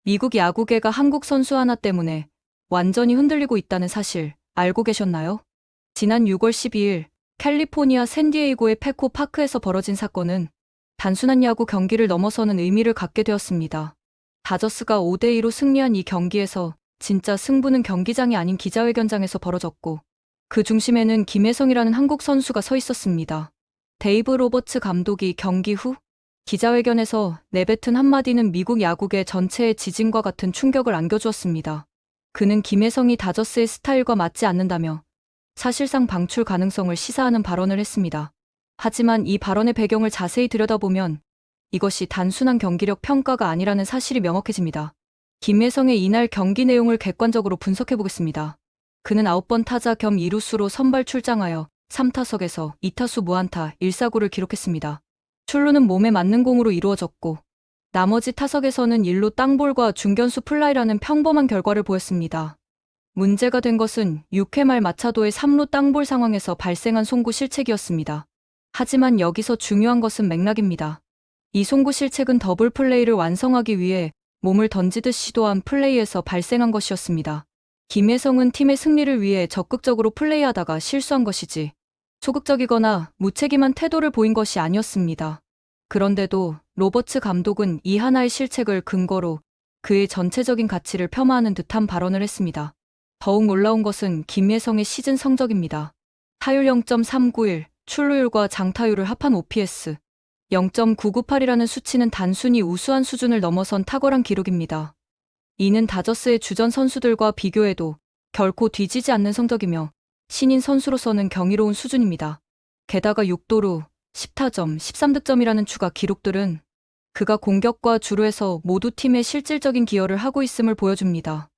미국 야구계가 한국 선수 하나 때문에 완전히 흔들리고 있다는 사실 알고 계셨나요? 지난 6월 12일 캘리포니아 샌디에이고의 페코 파크에서 벌어진 사건은 단순한 야구 경기를 넘어서는 의미를 갖게 되었습니다. 다저스가 5대2로 승리한 이 경기에서 진짜 승부는 경기장이 아닌 기자회견장에서 벌어졌고, 그 중심에는 김혜성이라는 한국 선수가 서 있었습니다. 데이브 로버츠 감독이 경기 후 기자회견에서 내뱉은 한마디는 미국 야구계 전체의 지진과 같은 충격을 안겨주었습니다. 그는 김혜성이 다저스의 스타일과 맞지 않는다며 사실상 방출 가능성을 시사하는 발언을 했습니다. 하지만 이 발언의 배경을 자세히 들여다보면 이것이 단순한 경기력 평가가 아니라는 사실이 명확해집니다. 김혜성의 이날 경기 내용을 객관적으로 분석해보겠습니다. 그는 9번 타자 겸 이루수로 선발 출장하여 3타석에서 2타수 무안타 1사구를 기록했습니다. 출루는 몸에 맞는 공으로 이루어졌고, 나머지 타석에서는 1루 땅볼과 중견수 플라이라는 평범한 결과를 보였습니다. 문제가 된 것은 6회 말 마차도의 3루 땅볼 상황에서 발생한 송구 실책이었습니다. 하지만 여기서 중요한 것은 맥락입니다. 이 송구 실책은 더블 플레이를 완성하기 위해 몸을 던지듯 시도한 플레이에서 발생한 것이었습니다. 김혜성은 팀의 승리를 위해 적극적으로 플레이하다가 실수한 것이지 소극적이거나 무책임한 태도를 보인 것이 아니었습니다. 그런데도 로버츠 감독은 이 하나의 실책을 근거로 그의 전체적인 가치를 폄하하는 듯한 발언을 했습니다. 더욱 놀라운 것은 김혜성의 시즌 성적입니다. 타율 0.391, 출루율과 장타율을 합한 OPS 0.998이라는 수치는 단순히 우수한 수준을 넘어선 탁월한 기록입니다. 이는 다저스의 주전 선수들과 비교해도 결코 뒤지지 않는 성적이며 신인 선수로서는 경이로운 수준입니다. 게다가 6도루, 10타점, 13득점이라는 추가 기록들은 그가 공격과 주루에서 모두 팀에 실질적인 기여를 하고 있음을 보여줍니다.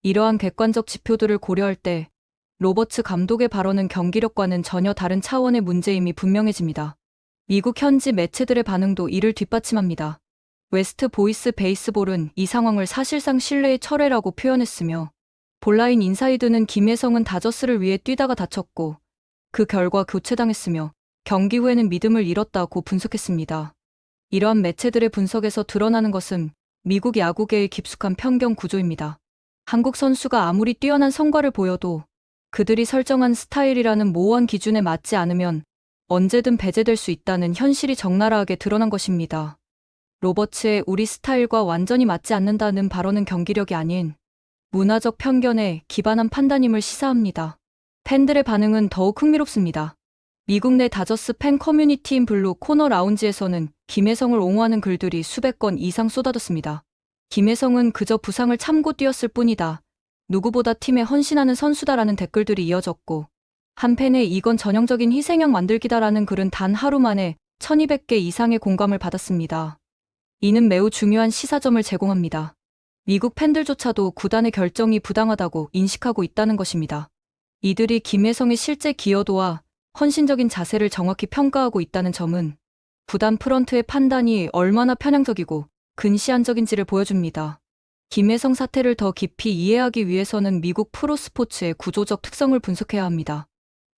이러한 객관적 지표들을 고려할 때 로버츠 감독의 발언은 경기력과는 전혀 다른 차원의 문제임이 분명해집니다. 미국 현지 매체들의 반응도 이를 뒷받침합니다. 웨스트 보이스 베이스볼은 이 상황을 사실상 신뢰의 철회라고 표현했으며, 볼라인 인사이드는 김혜성은 다저스를 위해 뛰다가 다쳤고 그 결과 교체당했으며 경기 후에는 믿음을 잃었다고 분석했습니다. 이러한 매체들의 분석에서 드러나는 것은 미국 야구계의 깊숙한 편견 구조입니다. 한국 선수가 아무리 뛰어난 성과를 보여도 그들이 설정한 스타일이라는 모호한 기준에 맞지 않으면 언제든 배제될 수 있다는 현실이 적나라하게 드러난 것입니다. 로버츠의 우리 스타일과 완전히 맞지 않는다는 발언은 경기력이 아닌 문화적 편견에 기반한 판단임을 시사합니다. 팬들의 반응은 더욱 흥미롭습니다. 미국 내 다저스 팬 커뮤니티인 블루 코너 라운지에서는 김혜성을 옹호하는 글들이 수백 건 이상 쏟아졌습니다. 김혜성은 그저 부상을 참고 뛰었을 뿐이다. 누구보다 팀에 헌신하는 선수다라는 댓글들이 이어졌고, 한 팬의 이건 전형적인 희생양 만들기다라는 글은 단 하루 만에 1200개 이상의 공감을 받았습니다. 이는 매우 중요한 시사점을 제공합니다. 미국 팬들조차도 구단의 결정이 부당하다고 인식하고 있다는 것입니다. 이들이 김혜성의 실제 기여도와 헌신적인 자세를 정확히 평가하고 있다는 점은 구단 프런트의 판단이 얼마나 편향적이고 근시안적인지를 보여줍니다. 김혜성 사태를 더 깊이 이해하기 위해서는 미국 프로스포츠의 구조적 특성을 분석해야 합니다.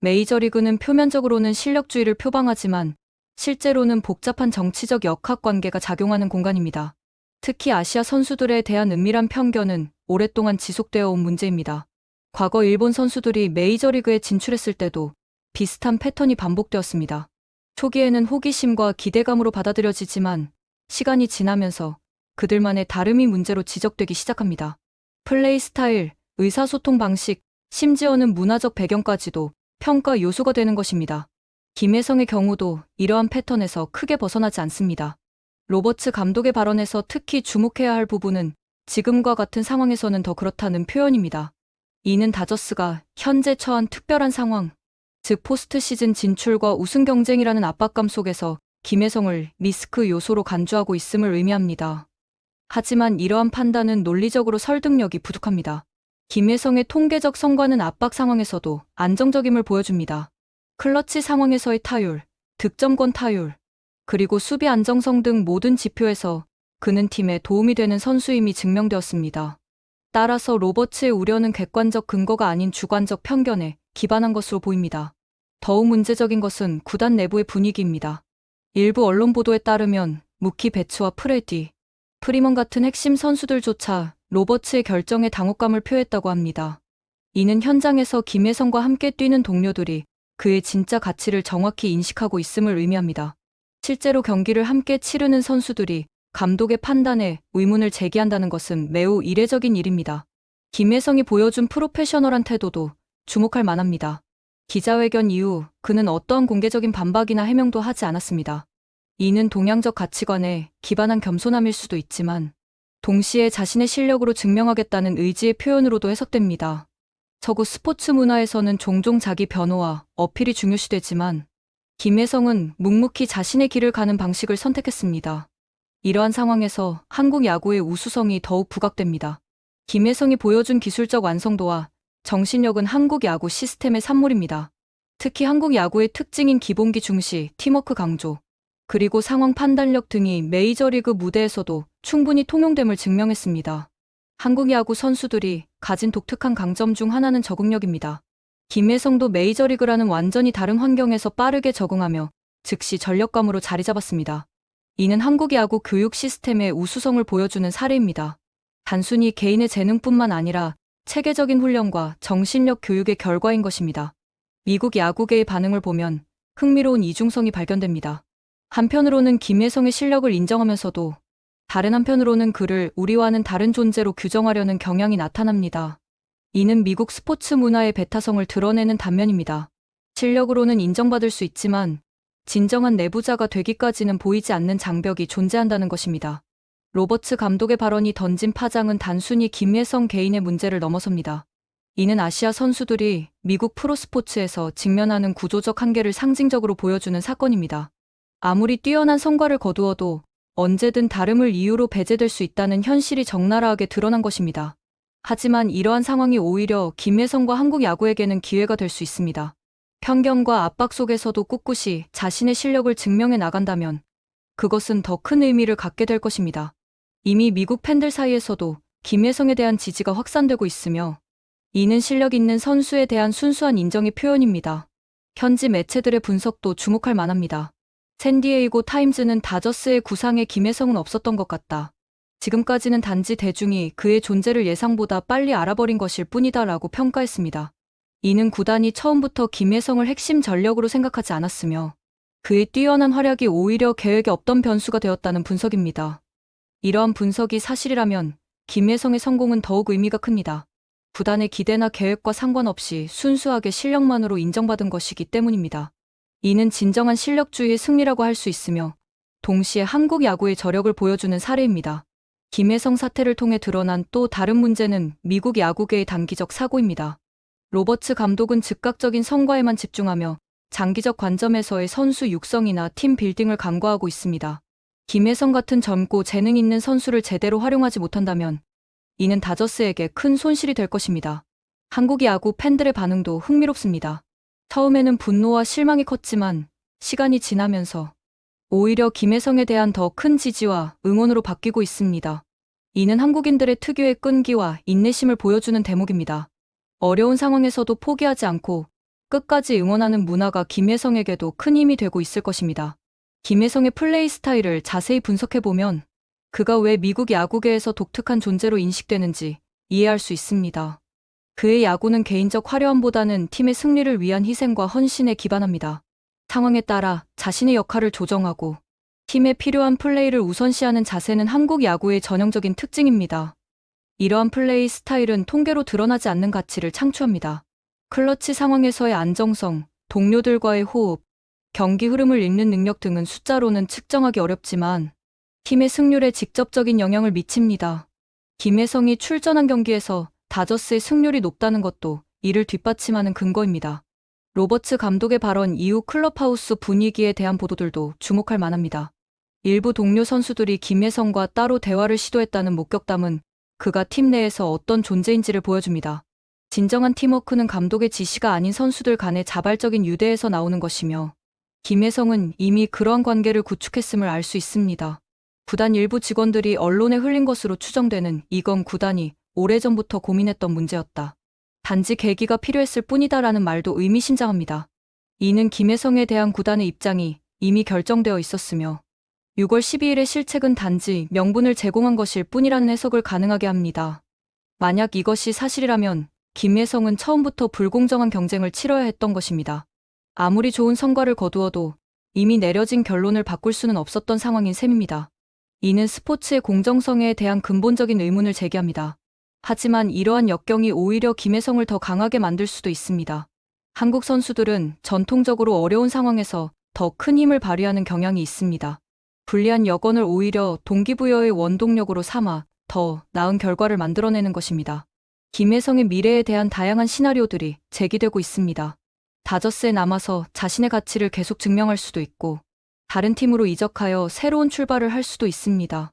메이저리그는 표면적으로는 실력주의를 표방하지만 실제로는 복잡한 정치적 역학관계가 작용하는 공간입니다. 특히 아시아 선수들에 대한 은밀한 편견은 오랫동안 지속되어 온 문제입니다. 과거 일본 선수들이 메이저리그에 진출했을 때도 비슷한 패턴이 반복되었습니다. 초기에는 호기심과 기대감으로 받아들여지지만 시간이 지나면서 그들만의 다름이 문제로 지적되기 시작합니다. 플레이 스타일, 의사소통 방식, 심지어는 문화적 배경까지도 평가 요소가 되는 것입니다. 김혜성의 경우도 이러한 패턴에서 크게 벗어나지 않습니다. 로버츠 감독의 발언에서 특히 주목해야 할 부분은 지금과 같은 상황에서는 더 그렇다는 표현입니다. 이는 다저스가 현재 처한 특별한 상황, 즉 포스트 시즌 진출과 우승 경쟁이라는 압박감 속에서 김혜성을 리스크 요소로 간주하고 있음을 의미합니다. 하지만 이러한 판단은 논리적으로 설득력이 부족합니다. 김혜성의 통계적 성과는 압박 상황에서도 안정적임을 보여줍니다. 클러치 상황에서의 타율, 득점권 타율, 그리고 수비 안정성 등 모든 지표에서 그는 팀에 도움이 되는 선수임이 증명되었습니다. 따라서 로버츠의 우려는 객관적 근거가 아닌 주관적 편견에 기반한 것으로 보입니다. 더욱 문제적인 것은 구단 내부의 분위기입니다. 일부 언론 보도에 따르면 무키 베츠와 프레디, 프리먼 같은 핵심 선수들조차 로버츠의 결정에 당혹감을 표했다고 합니다. 이는 현장에서 김혜성과 함께 뛰는 동료들이 그의 진짜 가치를 정확히 인식하고 있음을 의미합니다. 실제로 경기를 함께 치르는 선수들이 감독의 판단에 의문을 제기한다는 것은 매우 이례적인 일입니다. 김혜성이 보여준 프로페셔널한 태도도 주목할 만합니다. 기자회견 이후 그는 어떠한 공개적인 반박이나 해명도 하지 않았습니다. 이는 동양적 가치관에 기반한 겸손함일 수도 있지만 동시에 자신의 실력으로 증명하겠다는 의지의 표현으로도 해석됩니다. 서구 스포츠 문화에서는 종종 자기 변호와 어필이 중요시되지만 김혜성은 묵묵히 자신의 길을 가는 방식을 선택했습니다. 이러한 상황에서 한국 야구의 우수성이 더욱 부각됩니다. 김혜성이 보여준 기술적 완성도와 정신력은 한국 야구 시스템의 산물입니다. 특히 한국 야구의 특징인 기본기 중시, 팀워크 강조, 그리고 상황 판단력 등이 메이저리그 무대에서도 충분히 통용됨을 증명했습니다. 한국 야구 선수들이 가진 독특한 강점 중 하나는 적응력입니다. 김혜성도 메이저리그라는 완전히 다른 환경에서 빠르게 적응하며 즉시 전력감으로 자리 잡았습니다. 이는 한국 야구 교육 시스템의 우수성을 보여주는 사례입니다. 단순히 개인의 재능뿐만 아니라 체계적인 훈련과 정신력 교육의 결과인 것입니다. 미국 야구계의 반응을 보면 흥미로운 이중성이 발견됩니다. 한편으로는 김혜성의 실력을 인정하면서도 다른 한편으로는 그를 우리와는 다른 존재로 규정하려는 경향이 나타납니다. 이는 미국 스포츠 문화의 배타성을 드러내는 단면입니다. 실력으로는 인정받을 수 있지만 진정한 내부자가 되기까지는 보이지 않는 장벽이 존재한다는 것입니다. 로버츠 감독의 발언이 던진 파장은 단순히 김혜성 개인의 문제를 넘어섭니다. 이는 아시아 선수들이 미국 프로스포츠에서 직면하는 구조적 한계를 상징적으로 보여주는 사건입니다. 아무리 뛰어난 성과를 거두어도 언제든 다름을 이유로 배제될 수 있다는 현실이 적나라하게 드러난 것입니다. 하지만 이러한 상황이 오히려 김혜성과 한국 야구에게는 기회가 될 수 있습니다. 편견과 압박 속에서도 꿋꿋이 자신의 실력을 증명해 나간다면 그것은 더 큰 의미를 갖게 될 것입니다. 이미 미국 팬들 사이에서도 김혜성에 대한 지지가 확산되고 있으며 이는 실력 있는 선수에 대한 순수한 인정의 표현입니다. 현지 매체들의 분석도 주목할 만합니다. 샌디에이고 타임즈는 다저스의 구상에 김혜성은 없었던 것 같다. 지금까지는 단지 대중이 그의 존재를 예상보다 빨리 알아버린 것일 뿐이다라고 평가했습니다. 이는 구단이 처음부터 김혜성을 핵심 전력으로 생각하지 않았으며 그의 뛰어난 활약이 오히려 계획에 없던 변수가 되었다는 분석입니다. 이러한 분석이 사실이라면 김혜성의 성공은 더욱 의미가 큽니다. 구단의 기대나 계획과 상관없이 순수하게 실력만으로 인정받은 것이기 때문입니다. 이는 진정한 실력주의의 승리라고 할 수 있으며 동시에 한국 야구의 저력을 보여주는 사례입니다. 김혜성 사태를 통해 드러난 또 다른 문제는 미국 야구계의 단기적 사고입니다. 로버츠 감독은 즉각적인 성과에만 집중하며 장기적 관점에서의 선수 육성이나 팀 빌딩을 간과하고 있습니다. 김혜성 같은 젊고 재능 있는 선수를 제대로 활용하지 못한다면 이는 다저스에게 큰 손실이 될 것입니다. 한국 야구 팬들의 반응도 흥미롭습니다. 처음에는 분노와 실망이 컸지만 시간이 지나면서 오히려 김혜성에 대한 더 큰 지지와 응원으로 바뀌고 있습니다. 이는 한국인들의 특유의 끈기와 인내심을 보여주는 대목입니다. 어려운 상황에서도 포기하지 않고 끝까지 응원하는 문화가 김혜성에게도 큰 힘이 되고 있을 것입니다. 김혜성의 플레이 스타일을 자세히 분석해보면 그가 왜 미국 야구계에서 독특한 존재로 인식되는지 이해할 수 있습니다. 그의 야구는 개인적 화려함보다는 팀의 승리를 위한 희생과 헌신에 기반합니다. 상황에 따라 자신의 역할을 조정하고 팀에 필요한 플레이를 우선시하는 자세는 한국 야구의 전형적인 특징입니다. 이러한 플레이 스타일은 통계로 드러나지 않는 가치를 창출합니다. 클러치 상황에서의 안정성, 동료들과의 호흡, 경기 흐름을 읽는 능력 등은 숫자로는 측정하기 어렵지만 팀의 승률에 직접적인 영향을 미칩니다. 김혜성이 출전한 경기에서 다저스의 승률이 높다는 것도 이를 뒷받침하는 근거입니다. 로버츠 감독의 발언 이후 클럽하우스 분위기에 대한 보도들도 주목할 만합니다. 일부 동료 선수들이 김혜성과 따로 대화를 시도했다는 목격담은 그가 팀 내에서 어떤 존재인지를 보여줍니다. 진정한 팀워크는 감독의 지시가 아닌 선수들 간의 자발적인 유대에서 나오는 것이며 김혜성은 이미 그러한 관계를 구축했음을 알 수 있습니다. 구단 일부 직원들이 언론에 흘린 것으로 추정되는 이건 구단이 오래전부터 고민했던 문제였다. 단지 계기가 필요했을 뿐이다라는 말도 의미심장합니다. 이는 김혜성에 대한 구단의 입장이 이미 결정되어 있었으며 6월 12일의 실책은 단지 명분을 제공한 것일 뿐이라는 해석을 가능하게 합니다. 만약 이것이 사실이라면 김혜성은 처음부터 불공정한 경쟁을 치러야 했던 것입니다. 아무리 좋은 성과를 거두어도 이미 내려진 결론을 바꿀 수는 없었던 상황인 셈입니다. 이는 스포츠의 공정성에 대한 근본적인 의문을 제기합니다. 하지만 이러한 역경이 오히려 김혜성을 더 강하게 만들 수도 있습니다. 한국 선수들은 전통적으로 어려운 상황에서 더 큰 힘을 발휘하는 경향이 있습니다. 불리한 여건을 오히려 동기부여의 원동력으로 삼아 더 나은 결과를 만들어내는 것입니다. 김혜성의 미래에 대한 다양한 시나리오들이 제기되고 있습니다. 다저스에 남아서 자신의 가치를 계속 증명할 수도 있고, 다른 팀으로 이적하여 새로운 출발을 할 수도 있습니다.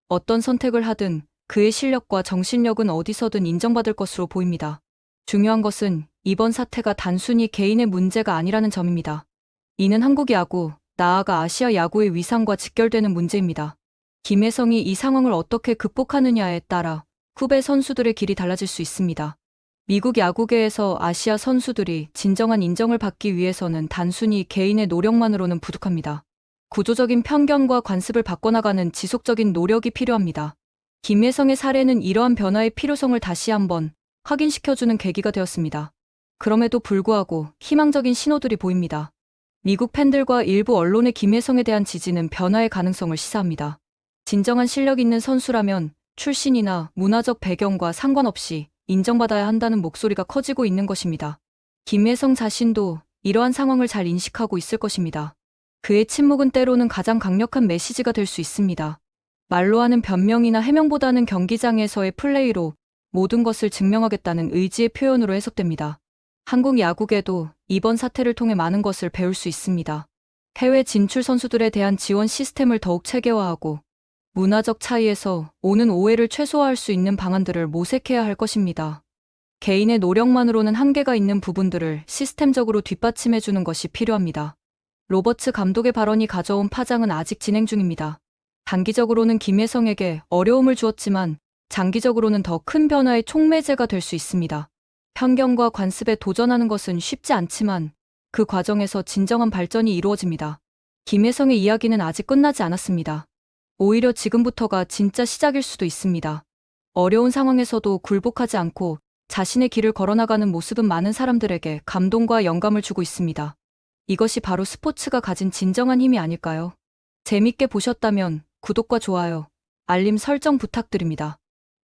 어떤 선택을 하든 그의 실력과 정신력은 어디서든 인정받을 것으로 보입니다. 중요한 것은 이번 사태가 단순히 개인의 문제가 아니라는 점입니다. 이는 한국 야구, 나아가 아시아 야구의 위상과 직결되는 문제입니다. 김혜성이 이 상황을 어떻게 극복하느냐에 따라 후배 선수들의 길이 달라질 수 있습니다. 미국 야구계에서 아시아 선수들이 진정한 인정을 받기 위해서는 단순히 개인의 노력만으로는 부족합니다. 구조적인 편견과 관습을 바꿔나가는 지속적인 노력이 필요합니다. 김혜성의 사례는 이러한 변화의 필요성을 다시 한번 확인시켜주는 계기가 되었습니다. 그럼에도 불구하고 희망적인 신호들이 보입니다. 미국 팬들과 일부 언론의 김혜성에 대한 지지는 변화의 가능성을 시사합니다. 진정한 실력 있는 선수라면 출신이나 문화적 배경과 상관없이 인정받아야 한다는 목소리가 커지고 있는 것입니다. 김혜성 자신도 이러한 상황을 잘 인식하고 있을 것입니다. 그의 침묵은 때로는 가장 강력한 메시지가 될 수 있습니다. 말로 하는 변명이나 해명보다는 경기장에서의 플레이로 모든 것을 증명하겠다는 의지의 표현으로 해석됩니다. 한국 야구계도 이번 사태를 통해 많은 것을 배울 수 있습니다. 해외 진출 선수들에 대한 지원 시스템을 더욱 체계화하고 문화적 차이에서 오는 오해를 최소화할 수 있는 방안들을 모색해야 할 것입니다. 개인의 노력만으로는 한계가 있는 부분들을 시스템적으로 뒷받침해주는 것이 필요합니다. 로버츠 감독의 발언이 가져온 파장은 아직 진행 중입니다. 단기적으로는 김혜성에게 어려움을 주었지만 장기적으로는 더 큰 변화의 촉매제가 될 수 있습니다. 편견과 관습에 도전하는 것은 쉽지 않지만 그 과정에서 진정한 발전이 이루어집니다. 김혜성의 이야기는 아직 끝나지 않았습니다. 오히려 지금부터가 진짜 시작일 수도 있습니다. 어려운 상황에서도 굴복하지 않고 자신의 길을 걸어나가는 모습은 많은 사람들에게 감동과 영감을 주고 있습니다. 이것이 바로 스포츠가 가진 진정한 힘이 아닐까요? 재밌게 보셨다면 구독과 좋아요, 알림 설정 부탁드립니다.